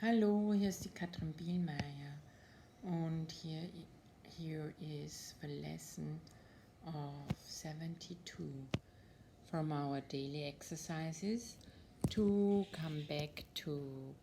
Hallo, hier ist die Katherine Bihlmeier und here is the lesson of 72 from our daily exercises to come back to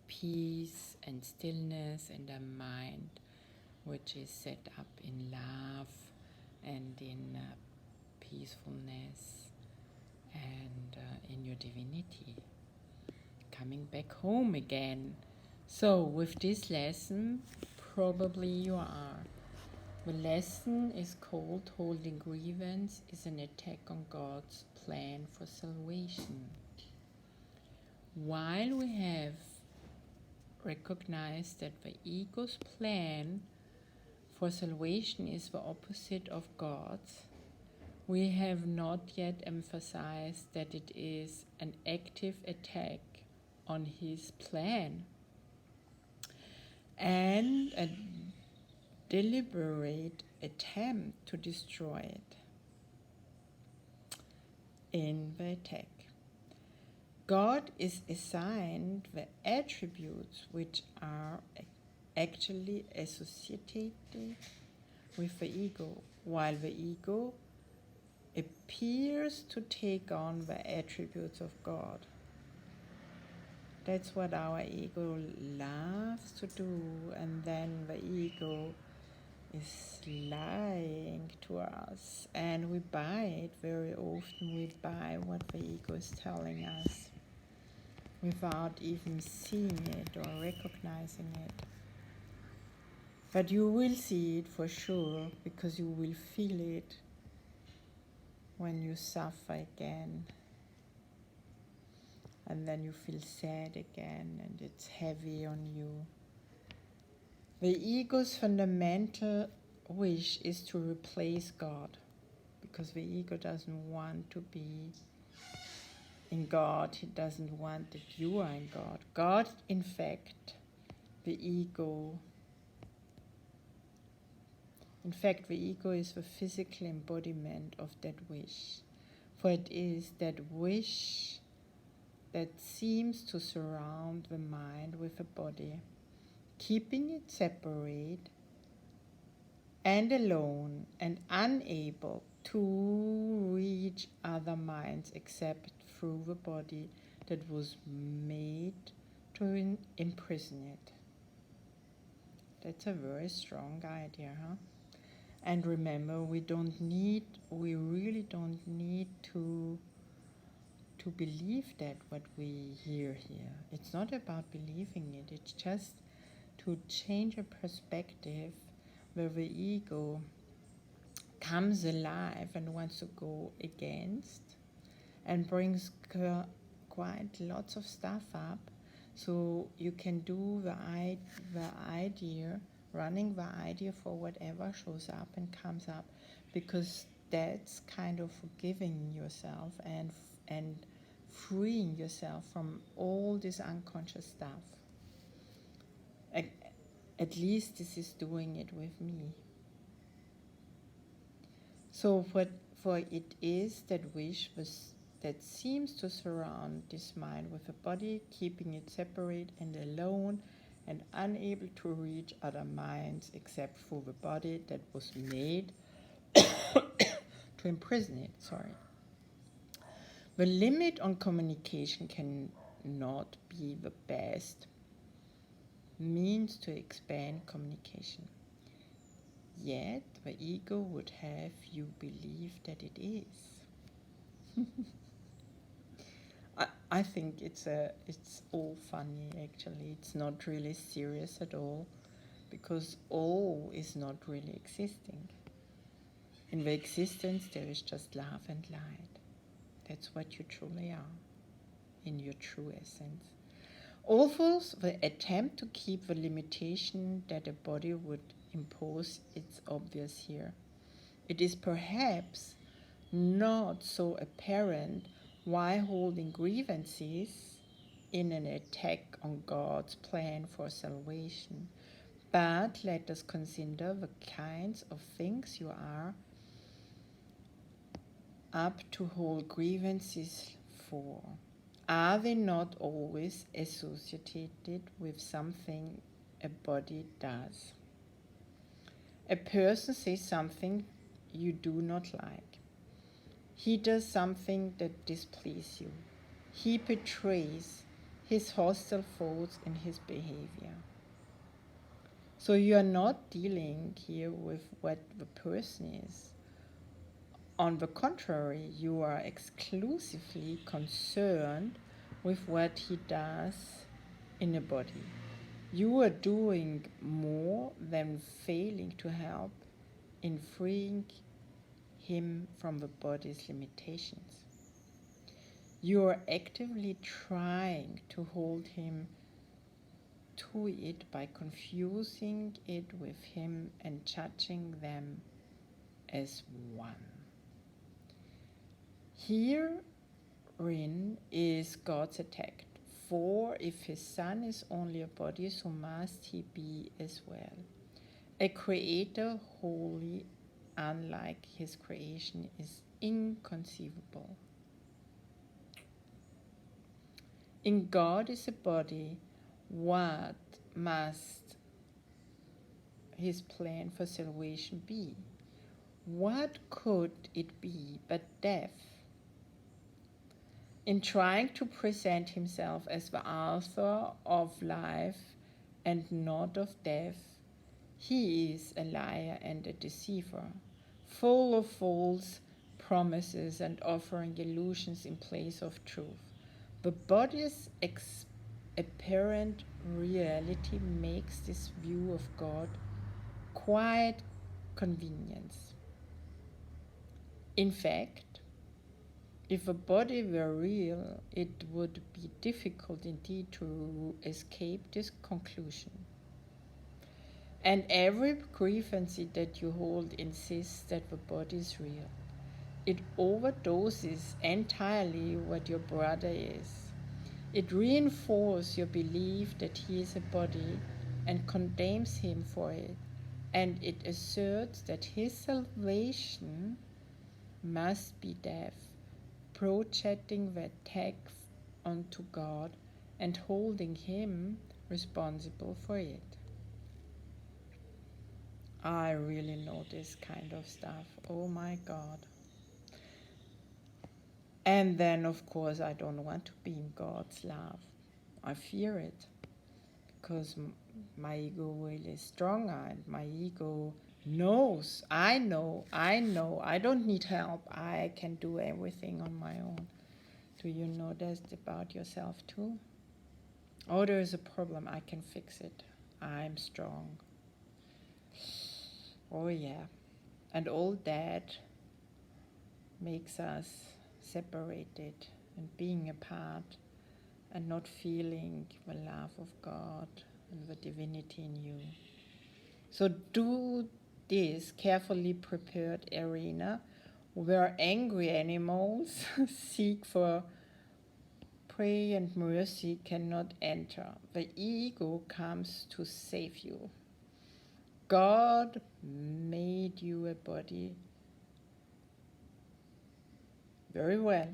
peace and stillness in the mind, which is set up in love and in peacefulness and in your divinity. Coming back home again. So with this lesson, probably you are. The lesson is called Holding Grievance is an attack on God's plan for salvation. While we have recognized that the ego's plan for salvation is the opposite of God's, we have not yet emphasized that it is an active attack on his plan and a deliberate attempt to destroy it in the attack. God is assigned the attributes which are actually associated with the ego, while the ego appears to take on the attributes of God. That's what our ego loves to do, and then the ego is lying to us, and we buy it very often. We buy what the ego is telling us without even seeing it or recognizing it. But you will see it for sure, because you will feel it when you suffer again. And then you feel sad again, and it's heavy on you. The ego's fundamental wish is to replace God, because the ego doesn't want to be in God. He doesn't want that you are in God. God, in fact, the ego is the physical embodiment of that wish. For it is that wish that seems to surround the mind with a body, keeping it separate and alone and unable to reach other minds except through the body that was made to imprison it. That's a very strong idea, huh? And remember, we really don't need to believe that what we hear here. It's not about believing it, it's just to change a perspective where the ego comes alive and wants to go against and brings quite lots of stuff up. So you can do the idea, running the idea for whatever shows up and comes up, because that's kind of forgiving yourself and freeing yourself from all this unconscious stuff. At least this is doing it with me. So for it is that wish that seems to surround this mind with a body, keeping it separate and alone and unable to reach other minds except through the body that was made to imprison it. The limit on communication cannot be the best means to expand communication. Yet the ego would have you believe that it is. I think it's all funny actually. It's not really serious at all, because all is not really existing. In the existence there is just love and light. That's what you truly are, in your true essence. Although the attempt to keep the limitation that a body would impose is obvious here, it is perhaps not so apparent why holding grievances in an attack on God's plan for salvation. But let us consider the kinds of things you are up to hold grievances for. are they not always associated with something a body does? A person says something you do not like. He does something that displeases you. He betrays his hostile thoughts in his behavior. So you are not dealing here with what the person is. On the contrary, you are exclusively concerned with what he does in a body. You are doing more than failing to help in freeing him from the body's limitations. You are actively trying to hold him to it by confusing it with him and judging them as one. Herein is God's attack. For if his son is only a body, so must he be as well. A creator wholly unlike his creation is inconceivable. In God is a body. What must his plan for salvation be? What could it be but death? In trying to present himself as the author of life and not of death, he is a liar and a deceiver, full of false promises and offering illusions in place of truth. The body's apparent reality makes this view of God quite convenient. In fact, if a body were real, it would be difficult indeed to escape this conclusion. And every grievance that you hold insists that the body is real. It overdoses entirely what your brother is. It reinforces your belief that he is a body and condemns him for it. And it asserts that his salvation must be death, projecting the attack onto God and holding him responsible for it. I really know this kind of stuff. Oh my God. And then, of course, I don't want to be in God's love. I fear it because my ego really is stronger and my ego knows, I know, I don't need help. I can do everything on my own. Do you know that about yourself too? Oh, there is a problem. I can fix it. I'm strong. Oh yeah. And all that makes us separated and being apart and not feeling the love of God and the divinity in you. So do this carefully prepared arena where angry animals seek for prey and mercy cannot enter. The ego comes to save you. God made you a body very well.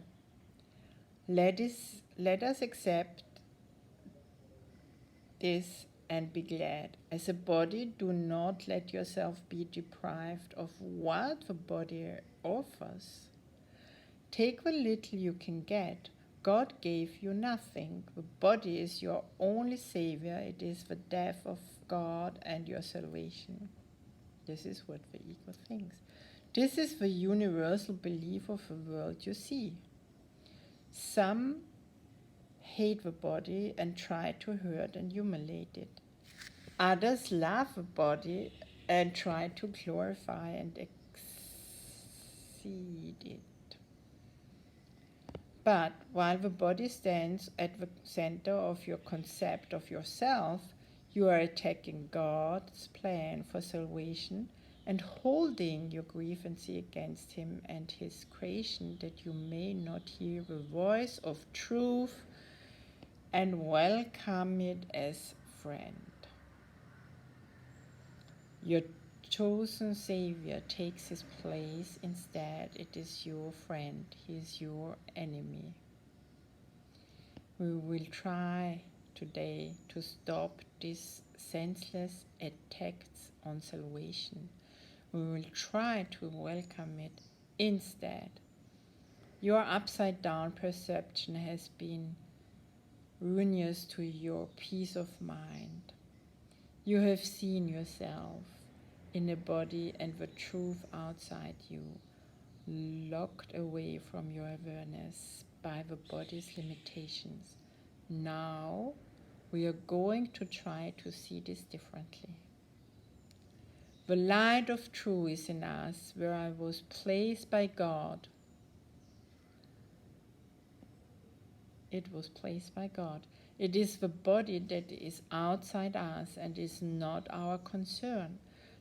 Let us accept this and be glad. As a body, do not let yourself be deprived of what the body offers. Take the little you can get. God gave you nothing. The body is your only savior. It is the death of God and your salvation. This is what the ego thinks. This is the universal belief of the world you see. Some hate the body and try to hurt and humiliate it. Others love the body and try to glorify and exceed it. But while the body stands at the center of your concept of yourself, you are attacking God's plan for salvation and holding your grievance against him and his creation that you may not hear the voice of truth and welcome it as friend. Your chosen Savior takes his place instead. It is your friend. He is your enemy. We will try today to stop these senseless attacks on salvation. We will try to welcome it instead. Your upside down perception has been ruinous to your peace of mind. You have seen yourself in a body and the truth outside you, locked away from your awareness by the body's limitations. Now we are going to try to see this differently. The light of truth is in us, where I was placed by God. It was placed by God. It is the body that is outside us and is not our concern.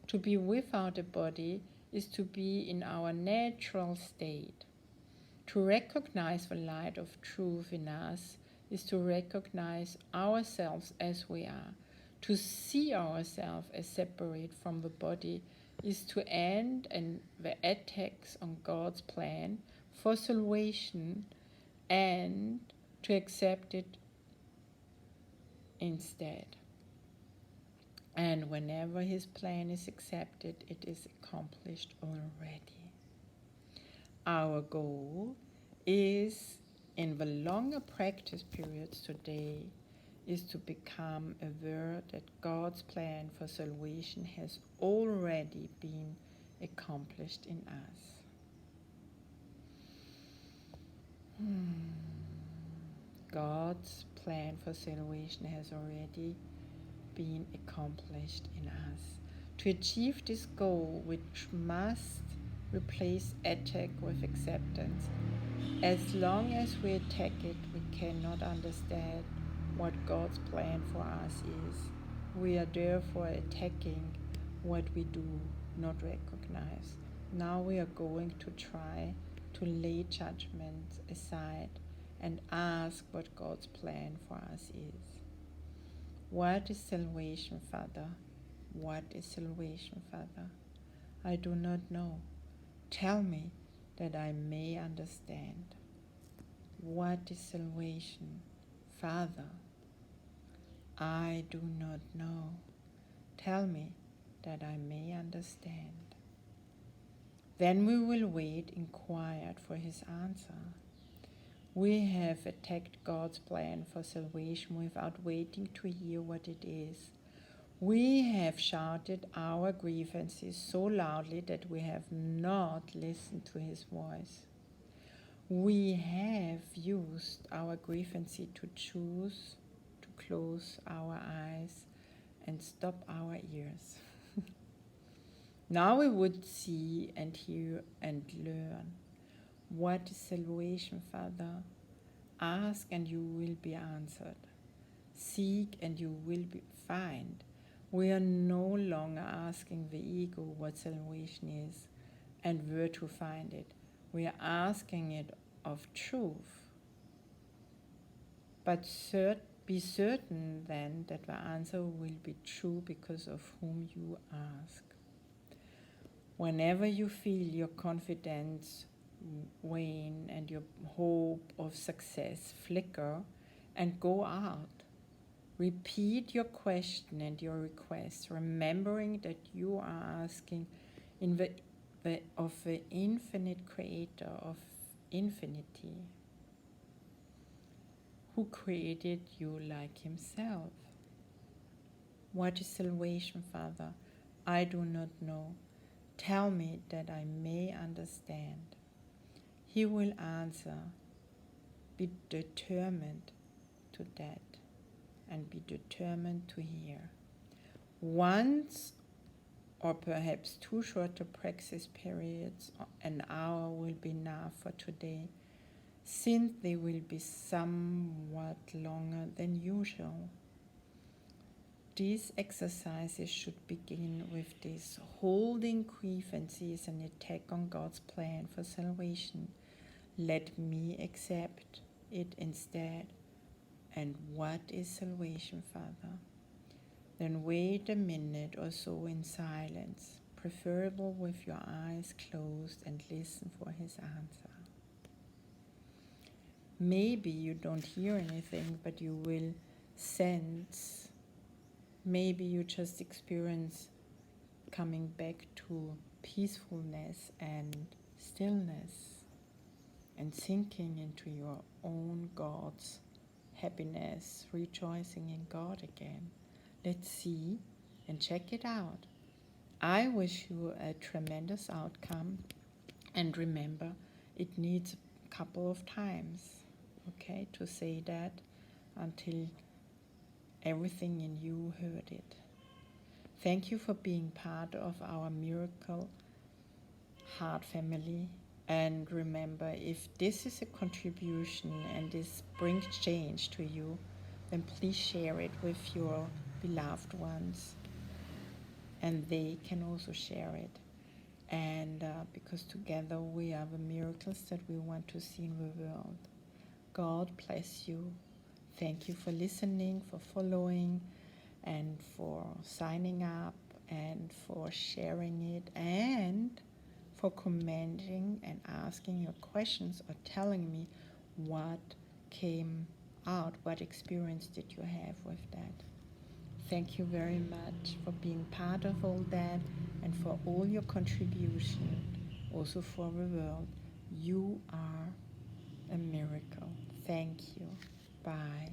To be without a body is to be in our natural state. To recognize the light of truth in us is to recognize ourselves as we are. To see ourselves as separate from the body is to end the attacks on God's plan for salvation and to accept it instead. And whenever his plan is accepted, it is accomplished already. Our goal is, in the longer practice periods today, is to become aware that God's plan for salvation has already been accomplished in us. God's plan for salvation has already been accomplished in us. To achieve this goal, which must replace attack with acceptance. As long as we attack it, we cannot understand what God's plan for us is. We are therefore attacking what we do not recognize. Now we are going to try to lay judgment aside and ask what God's plan for us is. What is salvation, Father? What is salvation, Father? I do not know. Tell me that I may understand. What is salvation, Father? I do not know. Tell me that I may understand. Then we will wait in quiet for his answer. We have attacked God's plan for salvation without waiting to hear what it is. We have shouted our grievances so loudly that we have not listened to his voice. We have used our grievances to choose to close our eyes and stop our ears. Now we would see and hear and learn. What is salvation, Father? Ask and you will be answered. Seek and you will find. We are no longer asking the ego what salvation is and where to find it. We are asking it of truth. But be certain then that the answer will be true because of whom you ask. Whenever you feel your confidence wane and your hope of success flicker and go out, repeat your question and your request, remembering that you are asking of the infinite creator of infinity, who created you like himself. What is salvation, Father? I do not know. Tell me that I may understand. He will answer, be determined to that and be determined to hear. Once or perhaps 2 shorter practice periods, an hour will be enough for today, since they will be somewhat longer than usual. These exercises should begin with this: holding grievances and attack on God's plan for salvation. Let me accept it instead. And what is salvation, Father? Then wait a minute or so in silence, preferable with your eyes closed, and listen for his answer. Maybe you don't hear anything, but you will sense. Maybe you just experience coming back to peacefulness and stillness and sinking into your own God's happiness, rejoicing in God again. Let's see and check it out. I wish you a tremendous outcome, and remember, it needs a couple of times, okay, to say that until everything in you heard it. Thank you for being part of our Miracle Heart family. And remember, if this is a contribution and this brings change to you, then please share it with your beloved ones, and they can also share it. And because together we are the miracles that we want to see in the world. God bless you. Thank you for listening, for following, and for signing up, and for sharing it, and for commenting and asking your questions or telling me what came out, what experience did you have with that. Thank you very much for being part of all that and for all your contribution, also for the world. You are a miracle. Thank you. Bye.